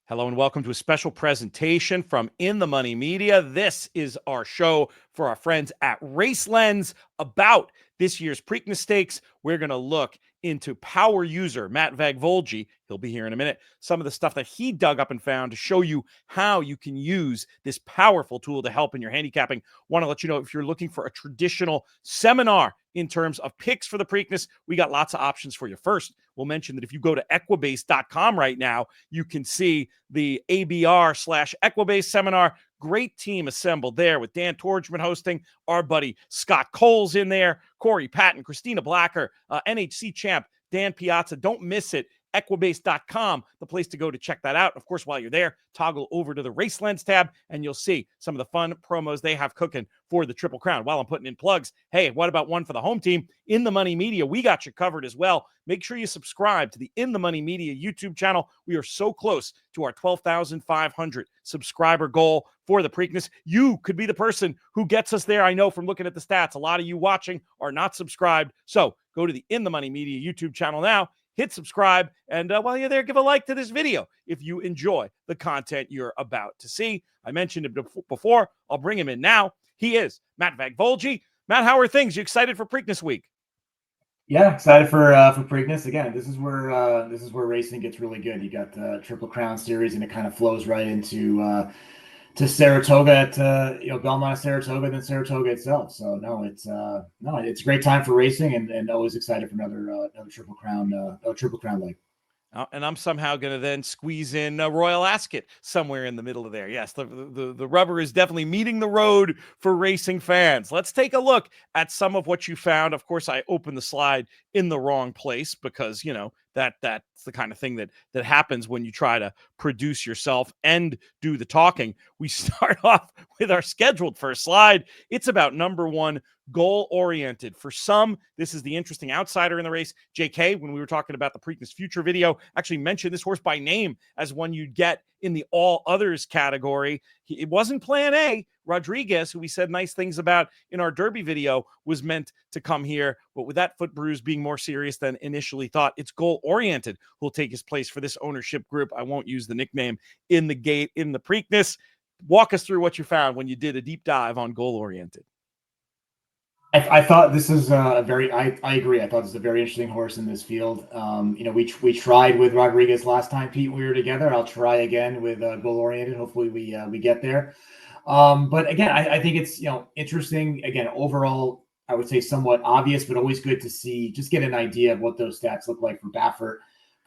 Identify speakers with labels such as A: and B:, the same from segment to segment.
A: Hello and welcome to a special presentation from In the Money Media. This is our show for our friends at Race Lens about this year's Preakness Stakes. We're going to look into power user Matt Vagvolgyi. He'll be here in a minute. Some of the stuff that he dug up and found to show you how you can use this powerful tool to help in your handicapping. Want to let you know, if you're looking for a traditional seminar in terms of picks for the Preakness, we got lots of options for you. First, we'll mention that if you go to Equibase.com right now, you can see the ABR/Equibase seminar. Great team assembled there with Dan Torgman hosting, our buddy Scott Cole's in there, Corey Patton, Christina Blacker, NHC champ Dan Piazza. Don't miss it. Equibase.com, the place to go to check that out. Of course, while you're there, toggle over to the Race Lens tab, and you'll see some of the fun promos they have cooking for the Triple Crown. While I'm putting in plugs, hey, what about one for the home team? In the Money Media, we got you covered as well. Make sure you subscribe to the In the Money Media YouTube channel. We are so close to our 12,500 subscriber goal for the Preakness. You could be the person who gets us there. I know from looking at the stats, a lot of you watching are not subscribed. So go to the In the Money Media YouTube channel now. Hit subscribe, and while you're there, give a like to this video if you enjoy the content you're about to see. I mentioned him before. I'll bring him in now. He is Matt Vagvolgyi. Matt, how are things? You excited for Preakness Week?
B: Yeah, excited for Preakness. Again, this is where racing gets really good. You got the Triple Crown series, and it kind of flows right into to Saratoga at Belmont, Saratoga, then Saratoga itself. So it's a great time for racing, and always excited for another Triple Crown leg.
A: And I'm somehow going to then squeeze in Royal Ascot somewhere in the middle of there. Yes, the rubber is definitely meeting the road for racing fans. Let's take a look at some of what you found. Of course, I opened the slide in the wrong place because, that's the kind of thing that happens when you try to produce yourself and do the talking. We start off with our scheduled first slide. It's about number one, goal-oriented. For some, this is the interesting outsider in the race. JK, when we were talking about the Preakness Future video, actually mentioned this horse by name as one you'd get in the all others category. It wasn't plan A. Rodriguez, who we said nice things about in our Derby video, was meant to come here, but with that foot bruise being more serious than initially thought, it's goal-oriented who'll take his place for this ownership group. I won't use the nickname in the gate in the Preakness. Walk us through what you found when you did a deep dive on goal-oriented.
B: I thought this is I agree. I thought this is a very interesting horse in this field. We tried with Rodriguez last time, Pete, we were together. I'll try again with goal oriented. Hopefully we get there. But again, I think it's interesting. Again, overall, I would say somewhat obvious, but always good to see. Just get an idea of what those stats look like for Baffert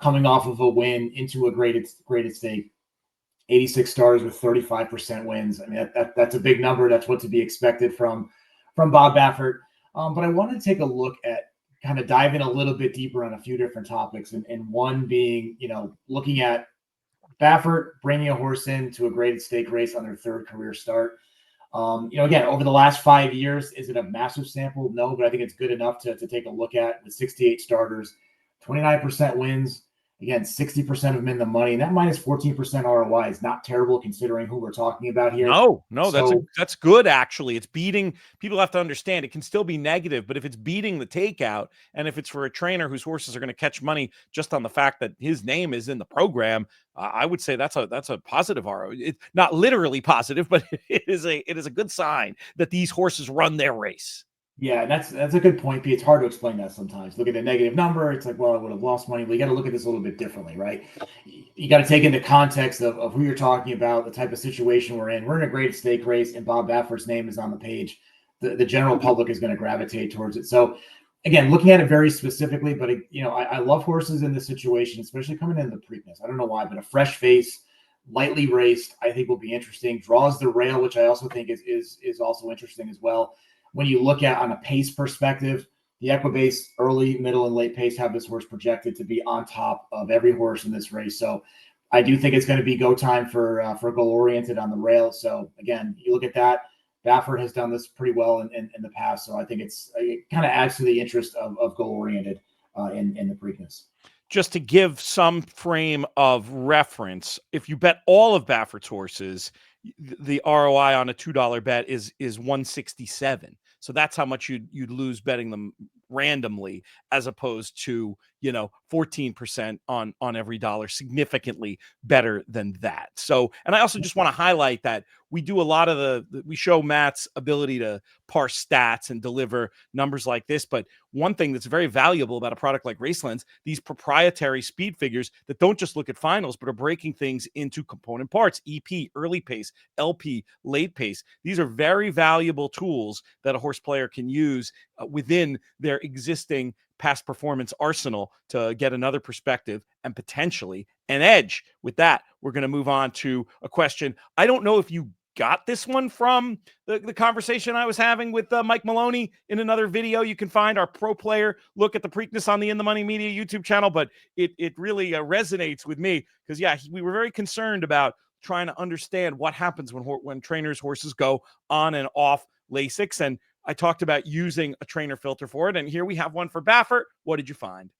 B: coming off of a win into a graded stake. 86 stars with 35% wins. I mean, that's a big number. That's what to be expected from Bob Baffert. But I want to take a look at kind of dive in a little bit deeper on a few different topics. And one being, looking at Baffert bringing a horse into a graded stake race on their third career start. Again, over the last 5 years, is it a massive sample? No, but I think it's good enough to take a look at with 68 starters, 29% wins. Again, 60% of them in the money, and that minus 14% ROI is not terrible considering who we're talking about here.
A: No, that's good, actually. It's beating, people have to understand, it can still be negative, but if it's beating the takeout, and if it's for a trainer whose horses are going to catch money just on the fact that his name is in the program, I would say that's a positive ROI. It's not literally positive, but it is a good sign that these horses run their race.
B: Yeah, that's a good point, Pete. It's hard to explain that sometimes. Look at the negative number. It's like, well, I would have lost money. But you got to look at this a little bit differently, right? You got to take into context of who you're talking about, the type of situation we're in. We're in a graded stake race, and Bob Baffert's name is on the page. The general public is going to gravitate towards it. So, again, looking at it very specifically, but, I love horses in this situation, especially coming into the Preakness. I don't know why, but a fresh face, lightly raced, I think will be interesting. Draws the rail, which I also think is also interesting as well. When you look at on a pace perspective, the Equibase early, middle, and late pace have this horse projected to be on top of every horse in this race. So I do think it's going to be go time for goal-oriented on the rail. So again, you look at that. Baffert has done this pretty well in the past. So I think it kind of adds to the interest of goal-oriented in the Preakness.
A: Just to give some frame of reference, if you bet all of Baffert's horses, the ROI on a $2 bet is 167. So that's how much you'd lose betting them randomly, as opposed to 14% on every dollar, significantly better than that. So, and I also just want to highlight that we do a lot of we show Matt's ability to parse stats and deliver numbers like this. But one thing that's very valuable about a product like Race Lens, these proprietary speed figures that don't just look at finals, but are breaking things into component parts: EP, early pace, LP, late pace. These are very valuable tools that a horse player can use within their existing past performance arsenal to get another perspective and potentially an edge. With that, we're going to move on to a question. I don't know if you got this one from the conversation I was having with Mike Maloney in another video. You can find our pro player look at the Preakness on the In the Money Media YouTube channel, but it really resonates with me because, yeah, we were very concerned about trying to understand what happens when trainers' horses go on and off Lasix. And I talked about using a trainer filter for it. And here we have one for Baffert. What did you find?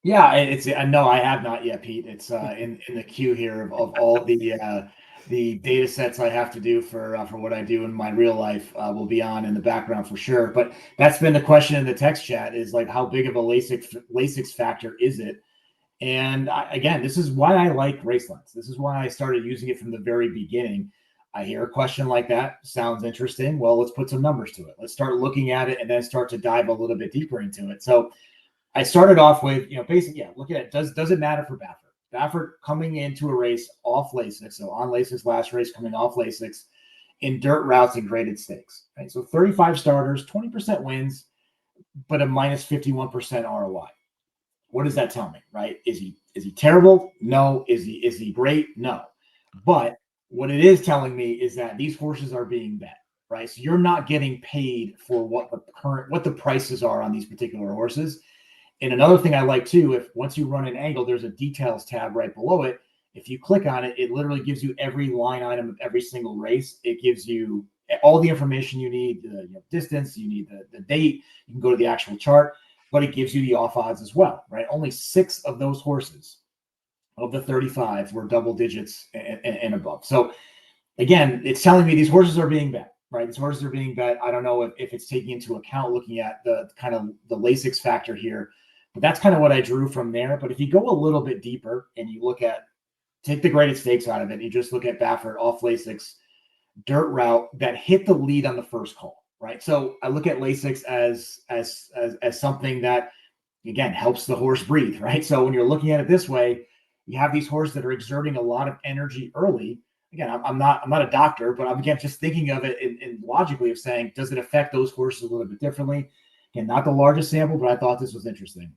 B: Yeah, no, I have not yet, Pete. It's in the queue here of all the data sets I have to do for what I do in my real life will be on in the background for sure. But that's been the question in the text chat, is like, how big of a Lasix factor is it? And again, this is why I like Race Lens. This is why I started using it from the very beginning. I hear a question like that, sounds interesting. Well, let's put some numbers to it. Let's start looking at it and then start to dive a little bit deeper into it. So I started off with, basically, look at it. Does it matter for Baffert? Baffert coming into a race off Lasix, so on Lasix last race, coming off Lasix in dirt routes and graded stakes. Right, so 35 starters, 20% wins, but a minus 51% ROI. What does that tell me? Right? Is he terrible? No. Is he great? No. But what it is telling me is that these horses are being bet. Right? So you're not getting paid for what the prices are on these particular horses. And another thing I like too, if once you run an angle, there's a details tab right below it. If you click on it, it literally gives you every line item of every single race. It gives you all the information you need, the distance, you need the date. You can go to the actual chart, but it gives you the off odds as well, right? Only 6 of those horses of the 35 were double digits and above. So again, it's telling me these horses are being bet. Right, these horses are being bet. I don't know if it's taking into account looking at the kind of the Lasix factor here, but that's kind of what I drew from there. But if you go a little bit deeper and you take the graded stakes out of it, you just look at Baffert off Lasix dirt route that hit the lead on the first call, right? So I look at Lasix as something that, again, helps the horse breathe, right? So when you're looking at it this way, you have these horses that are exerting a lot of energy early. Again, I'm not a doctor, but I'm again just thinking of it in logically of saying, does it affect those horses a little bit differently? Again, not the largest sample, but I thought this was interesting.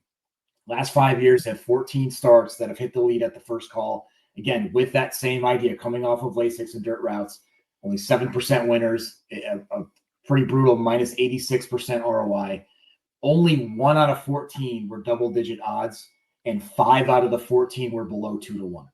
B: Last 5 years had 14 starts that have hit the lead at the first call. Again, with that same idea, coming off of Lasix and dirt routes, only 7% winners, a pretty brutal minus 86% ROI. Only 1 out of 14 were double-digit odds, and 5 out of the 14 were below 2-1.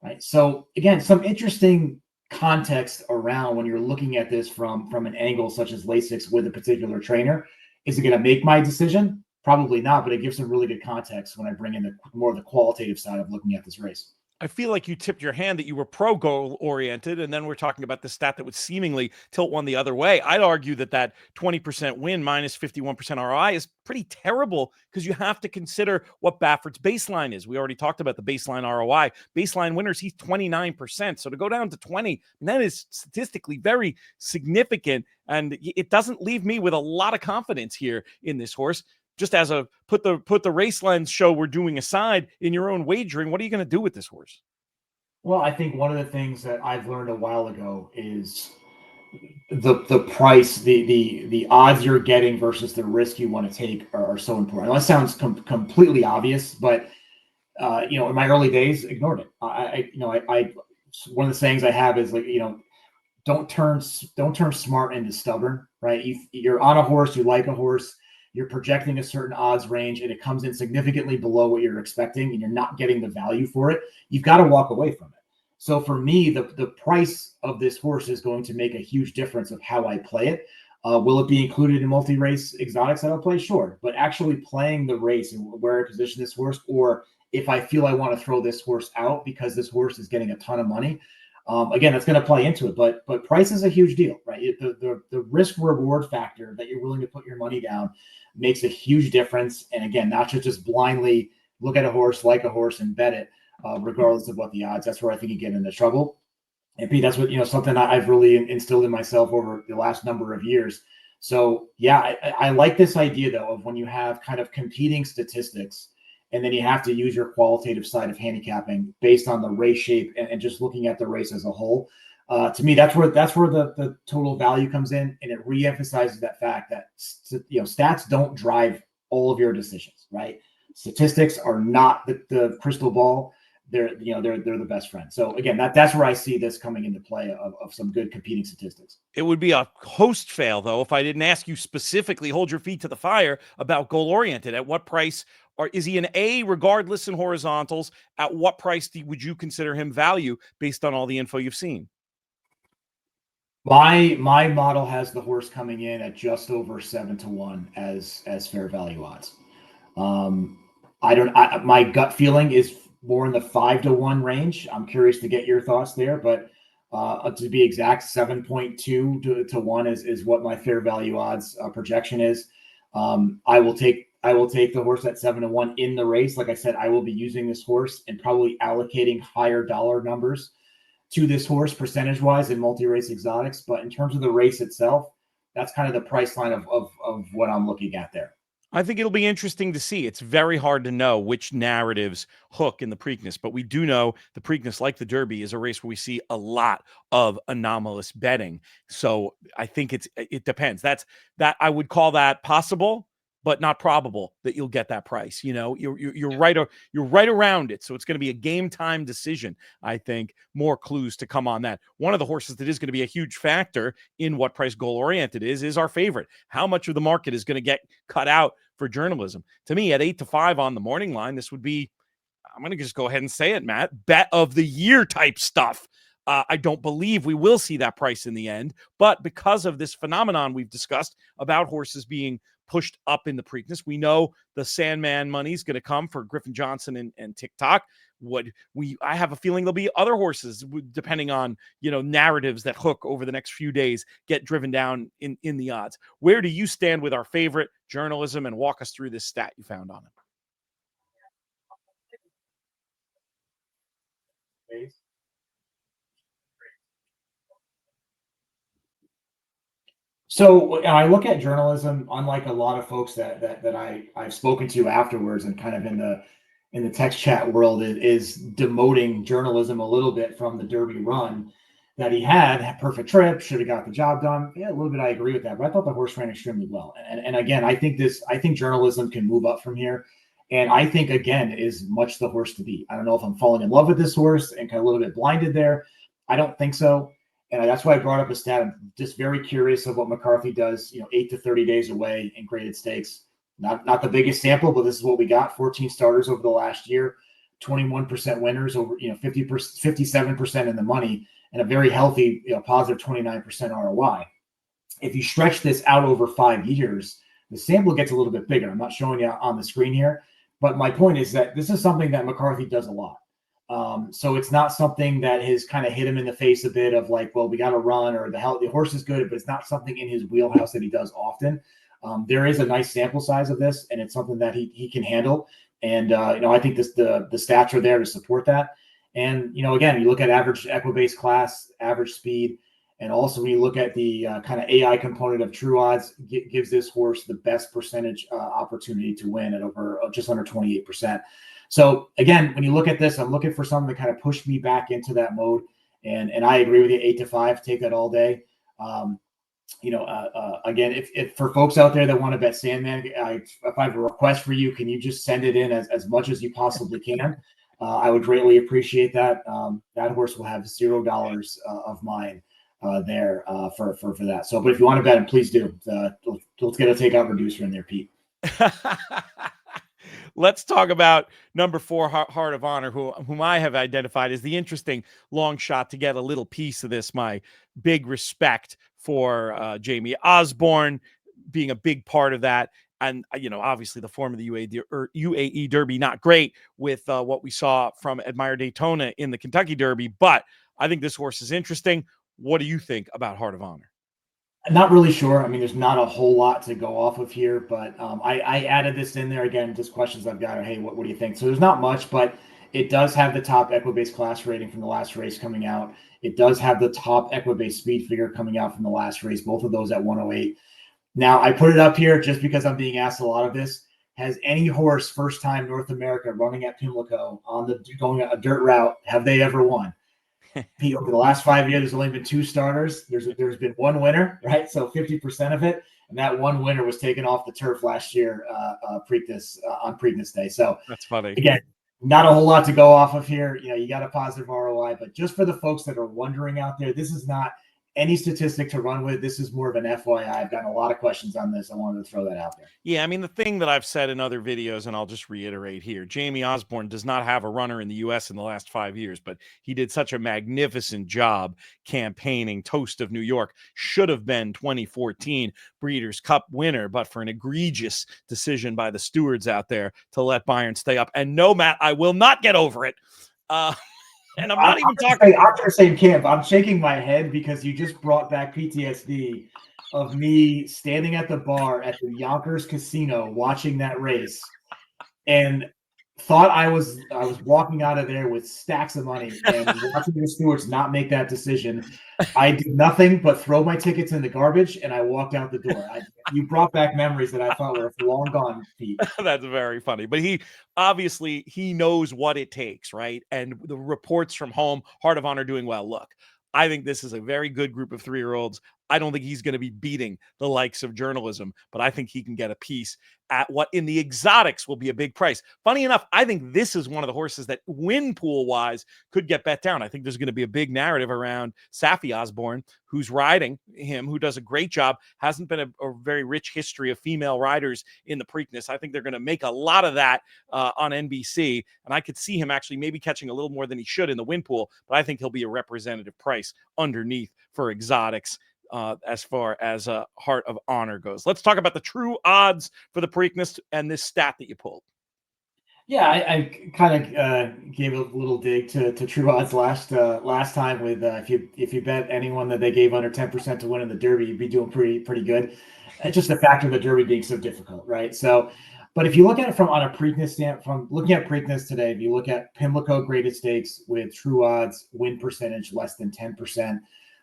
B: Right. So again, some interesting context around when you're looking at this from an angle such as Lasix with a particular trainer. Is it going to make my decision? Probably not, but it gives some really good context when I bring in more of the qualitative side of looking at this race.
A: I feel like you tipped your hand that you were pro goal oriented, and then we're talking about the stat that would seemingly tilt one the other way. I'd argue that 20% win minus 51% ROI is pretty terrible because you have to consider what Baffert's baseline is. We already talked about the baseline ROI. Baseline winners, he's 29%. So to go down to 20, that is statistically very significant, and it doesn't leave me with a lot of confidence here in this horse. Just as a put the Race Lens show we're doing aside, in your own wagering, what are you going to do with this horse?
B: Well, I think one of the things that I've learned a while ago is the price, the odds you're getting versus the risk you want to take are so important. That sounds completely obvious, but in my early days, ignored it. I one of the sayings I have is like, don't turn smart into stubborn, right? You're on a horse, you like a horse, you're projecting a certain odds range, and it comes in significantly below what you're expecting, and you're not getting the value for it. You've got to walk away from it. So for me, the price of this horse is going to make a huge difference of how I play it. Will it be included in multi-race exotics that I'll play? Sure. But actually playing the race and where I position this horse, or if I feel I want to throw this horse out because this horse is getting a ton of money, Again, that's going to play into it, but price is a huge deal, right? The risk reward factor that you're willing to put your money down makes a huge difference. And again, not just blindly look at a horse, like a horse, and bet it, regardless of what the odds. That's where I think you get into trouble. And Pete, that's what, something I've really instilled in myself over the last number of years. So yeah, I like this idea though of when you have kind of competing statistics, and then you have to use your qualitative side of handicapping based on the race shape and just looking at the race as a whole. To me, that's where the total value comes in, and it reemphasizes that fact that stats don't drive all of your decisions, right? Statistics are not the crystal ball. They're the best friend. So again, that's where I see this coming into play of some good competing statistics.
A: It would be a host fail, though, if I didn't ask you specifically, hold your feet to the fire, about goal oriented. At what price, or is he an A regardless in horizontals? At what price would you consider him value based on all the info you've seen?
B: My model has the horse coming in at just over 7-1 as fair value odds. My gut feeling is more in the 5-1 range. I'm curious to get your thoughts there, but to be exact, 7.2 to 1 is what my fair value odds projection is. I will take the horse at 7-1 in the race. Like I said, I will be using this horse and probably allocating higher dollar numbers to this horse percentage wise in multi-race exotics. But in terms of the race itself, that's kind of the price line of what I'm looking at there.
A: I think it'll be interesting to see. It's very hard to know which narratives hook in the Preakness, but we do know the Preakness, like the Derby, is a race where we see a lot of anomalous betting. So I think it depends. That I would call that possible, but not probable that you'll get that price. You're right. You're right around it. So it's going to be a game time decision. I think more clues to come on that. One of the horses that is going to be a huge factor in what price goal oriented is our favorite. How much of the market is going to get cut out for journalism? To me, at 8-5 on the morning line, this would be, I'm going to just go ahead and say it, Matt, bet of the year type stuff. I don't believe we will see that price in the end, but because of this phenomenon we've discussed about horses being pushed up in the Preakness, we know the Sandman money is going to come for Griffin Johnson and TikTok. I have a feeling there'll be other horses, depending on narratives that hook over the next few days, get driven down in the odds. Where do you stand with our favorite journalism, and walk us through this stat you found on it?
B: So I look at journalism, unlike a lot of folks that I've spoken to afterwards, and kind of in the text chat world, is demoting journalism a little bit from the Derby run that he had. Perfect trip, should have got the job done. Yeah, a little bit. I agree with that, but I thought the horse ran extremely well. And again, I think journalism can move up from here. And I think, again, is much the horse to beat. I don't know if I'm falling in love with this horse and kind of a little bit blinded there. I don't think so. And that's why I brought up a stat. I'm just very curious of what McCarthy does, 8 to 30 days away in graded stakes. Not the biggest sample, but this is what we got. 14 starters over the last year, 21% winners, over 57% in the money, and a very healthy, positive 29% ROI. If you stretch this out over 5 years, the sample gets a little bit bigger. I'm not showing you on the screen here, but my point is that this is something that McCarthy does a lot. So it's not something that has kind of hit him in the face a bit of like, well, we got to run, or the horse is good, but it's not something in his wheelhouse that he does often. There is a nice sample size of this, and it's something that he can handle. And, I think the stats are there to support that. And, again, you look at average Equibase class, average speed, and also when you look at the kind of AI component of true odds, gives this horse the best percentage opportunity to win at over just under 28%. So again, when you look at this, I'm looking for something to kind of push me back into that mode. And I agree with you, 8-5, take that all day. Again, if for folks out there that want to bet Sandman, if I have a request for you, can you just send it in as much as you possibly can? I would greatly appreciate that. That horse will have $0 of mine there for that. So, but if you want to bet him, please do. Let's get a takeout reducer in there, Pete.
A: Let's talk about number 4, Heart of Honor, whom I have identified as the interesting long shot to get a little piece of this. My big respect for Jamie Osborne being a big part of that. And, obviously the form of the UAE Derby, not great with what we saw from Admire Daytona in the Kentucky Derby, but I think this horse is interesting. What do you think about Heart of Honor?
B: I'm not really sure. I mean, there's not a whole lot to go off of here, but I added this in there again. Just questions I've got are, hey, what do you think? So there's not much, but it does have the top Equibase class rating from the last race coming out. It does have the top Equibase speed figure coming out from the last race, both of those at 108. Now, I put it up here just because I'm being asked a lot of this. Has any horse first time North America running at Pimlico going a dirt route, have they ever won? Pete, over the last 5 years, there's only been 2 starters. There's been 1 winner, right? So 50% of it, and that 1 winner was taken off the turf last year, on Preakness Day. So
A: That's funny.
B: again, not a whole lot to go off of here. You got a positive ROI, but just for the folks that are wondering out there, this is not any statistic to run with. This is more of an FYI. I've gotten a lot of questions on this. I wanted to throw that out there.
A: Yeah, I mean, the thing that I've said in other videos, and I'll just reiterate here, Jamie Osborne does not have a runner in the U.S. in the last 5 years, but he did such a magnificent job campaigning. Toast of New York should have been 2014 Breeders' Cup winner, but for an egregious decision by the stewards out there to let Bayern stay up. And no, Matt, I will not get over it. And I'm not even talking.
B: I'm the same camp. I'm shaking my head because you just brought back PTSD of me standing at the bar at the Yonkers Casino watching that race, and thought I was walking out of there with stacks of money, and watching the stewards not make that decision. I did nothing but throw my tickets in the garbage, and I walked out the door. You brought back memories that I thought were long gone, Pete.
A: That's very funny. But he obviously knows what it takes, right? And the reports from home, Heart of Honor doing well. Look, I think this is a very good group of 3-year-olds. I don't think he's going to be beating the likes of journalism, but I think he can get a piece at what in the exotics will be a big price. Funny enough, I think this is one of the horses that win pool wise could get bet down. I think there's going to be a big narrative around Saffie Osborne, who's riding him, who does a great job. Hasn't been a very rich history of female riders in the Preakness. I think they're going to make a lot of that on NBC, and I could see him actually maybe catching a little more than he should in the win pool, but I think he'll be a representative price underneath for exotics. As far as Heart of Honor goes, let's talk about the true odds for the Preakness and this stat that you pulled.
B: Yeah, I kind of gave a little dig to true odds last time with if you bet anyone that they gave under 10% to win in the Derby, you'd be doing pretty good. It's just the fact of the Derby being so difficult, right? So, but if you look at it from looking at Preakness today, if you look at Pimlico graded stakes with true odds win percentage less than 10%.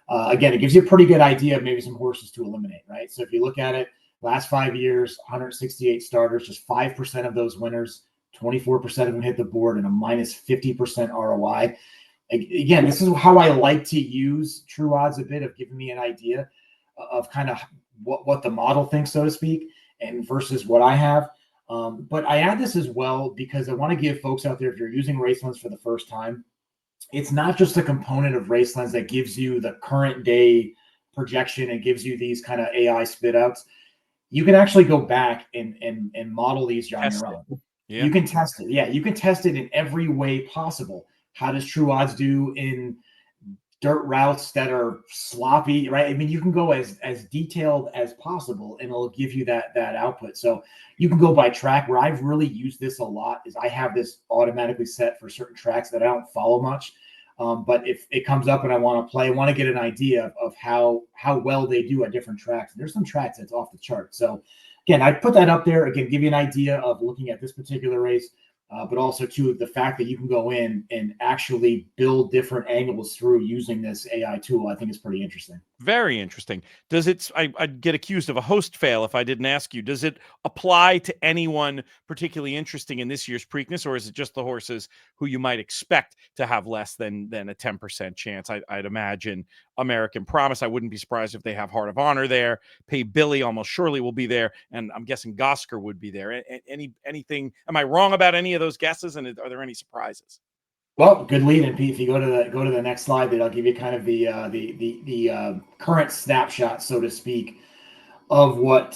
B: Again, it gives you a pretty good idea of maybe some horses to eliminate, right? So if you look at it, last 5 years, 168 starters, just 5% of those winners, 24% of them hit the board, and a minus 50% ROI. Again, this is how I like to use true odds a bit, of giving me an idea of kind of what the model thinks, so to speak, and versus what I have. But I add this as well because I want to give folks out there, if you're using Race Lens for the first time, it's not just a component of Race Lens that gives you the current day projection and gives you these kind of AI spit outs. You can actually go back and model these on your own. Yeah. You can test it. Yeah, you can test it in every way possible. How does true odds do in dirt routes that are sloppy, right? I mean, you can go as detailed as possible, and it'll give you that output. So you can go by track. Where I've really used this a lot is I have this automatically set for certain tracks that I don't follow much. But if it comes up and I want to play, I want to get an idea of how well they do at different tracks. And there's some tracks that's off the chart. So again, I put that up there, again, give you an idea of looking at this particular race, but also too the fact that you can go in and actually build different angles through using this AI tool. I think is pretty interesting.
A: Very interesting. Does it, I'd get accused of a host fail if I didn't ask you, does it apply to anyone particularly interesting in this year's Preakness, or is it just the horses who you might expect to have less than a 10% chance? I'd imagine American Promise. I wouldn't be surprised if they have Heart of Honor there. Pay Billy almost surely will be there, and I'm guessing Gosker would be there. Anything? Am I wrong about any of those guesses? And are there any surprises?
B: Well, good lead in, Pete. If you go to the next slide, that I'll give you kind of the current snapshot, so to speak, of what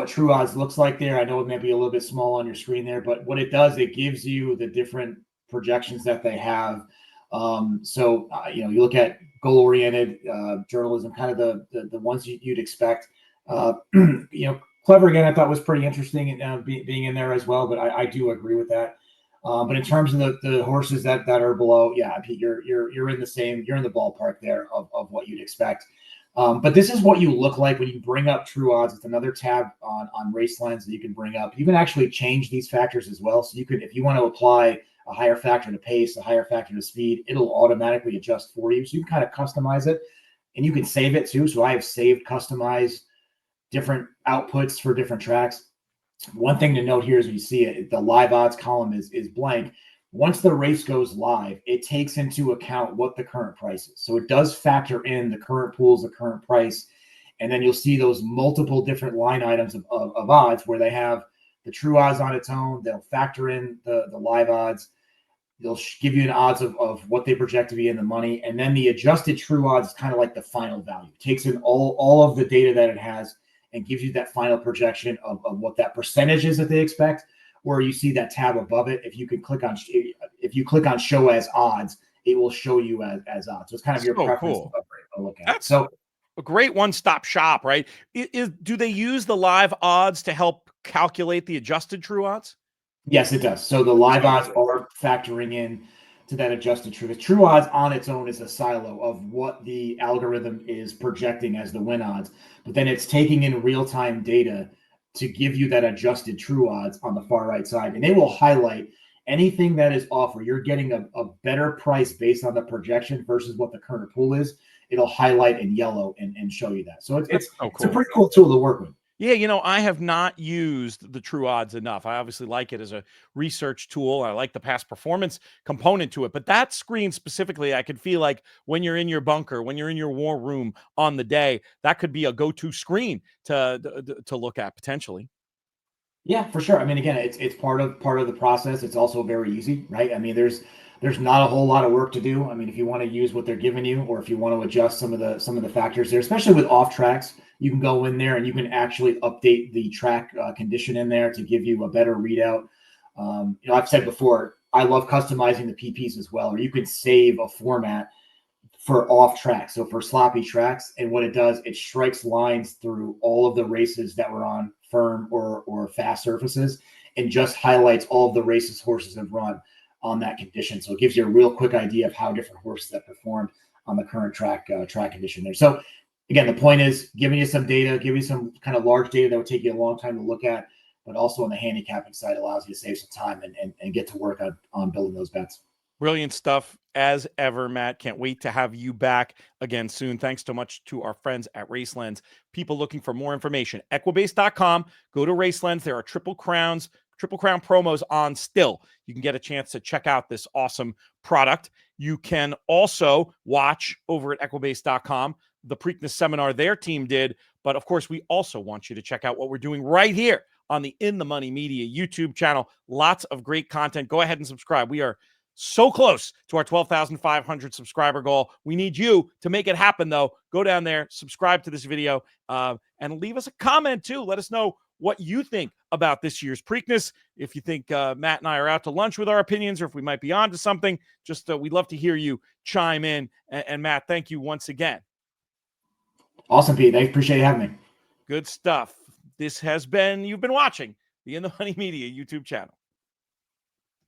B: true odds looks like there. I know it may be a little bit small on your screen there, but what it does, it gives you the different projections that they have. You look at goal-oriented journalism, kind of the ones you'd expect. Clever again, I thought was pretty interesting being in there as well, but I do agree with that. But in terms of the horses that are below, yeah, Pete, you're in the ballpark there of what you'd expect. But this is what you look like when you bring up true odds. It's another tab on Race Lens that you can bring up. You can actually change these factors as well. So you could, if you want to apply a higher factor to pace, a higher factor to speed, it'll automatically adjust for you. So you can kind of customize it, and you can save it too. So I have saved, customized different outputs for different tracks. One thing to note here is you see it, the live odds column is blank. Once the race goes live, it takes into account what the current price is. So it does factor in the current pools, the current price, and then you'll see those multiple different line items of odds where they have the true odds on its own. They'll factor in the live odds. They'll give you an odds of what they project to be in the money. And then the adjusted true odds is kind of like the final value. It takes in all of the data that it has and gives you that final projection of what that percentage is that they expect. Where you see that tab above it, if you click on show as odds, it will show you as odds. So it's kind of your preference
A: cool.
B: to look at.
A: That's
B: so
A: a great one-stop shop, right? Do they use the live odds to help calculate the adjusted true odds?
B: Yes, it does. So the live odds are factoring in to that adjusted true. The true odds on its own is a silo of what the algorithm is projecting as the win odds, but then it's taking in real-time data to give you that adjusted true odds on the far right side, and it will highlight anything that is off where you're getting a better price based on the projection versus what the current pool is. It'll highlight in yellow and show you that. So it's a pretty cool tool to work with.
A: Yeah, I have not used the true odds enough. I obviously like it as a research tool. I like the past performance component to it. But that screen specifically, I could feel like when you're in your bunker, when you're in your war room on the day, that could be a go-to screen to look at potentially.
B: Yeah, for sure. I mean, again, it's part of the process. It's also very easy, right? I mean, there's not a whole lot of work to do. I mean, if you want to use what they're giving you, or if you want to adjust some of the factors there, especially with off tracks, you can go in there and you can actually update the track condition in there to give you a better readout. I've said before, I love customizing the PPs as well, or you could save a format for off tracks, so for sloppy tracks. And what it does, it strikes lines through all of the races that were on firm or fast surfaces and just highlights all of the races horses have run on that condition. So it gives you a real quick idea of how different horses have performed on the current track condition there. So again, the point is giving you some data, giving you some kind of large data that would take you a long time to look at, but also on the handicapping side allows you to save some time and get to work on building those bets.
A: Brilliant stuff as ever, Matt. Can't wait to have you back again soon. Thanks so much to our friends at Race Lens. People looking for more information, Equibase.com. Go to Race Lens. There are Triple Crown promos on still. You can get a chance to check out this awesome product. You can also watch over at Equibase.com the Preakness seminar their team did. But of course, we also want you to check out what we're doing right here on the In the Money Media YouTube channel. Lots of great content. Go ahead and subscribe. We are so close to our 12,500 subscriber goal. We need you to make it happen, though. Go down there, subscribe to this video, and leave us a comment, too. Let us know what you think about this year's Preakness. If you think Matt and I are out to lunch with our opinions, or if we might be on to something, just we'd love to hear you chime in. And Matt, thank you once again.
B: Awesome, Pete. I appreciate you having me.
A: Good stuff. This has been, you've been watching the In the Money Media YouTube channel.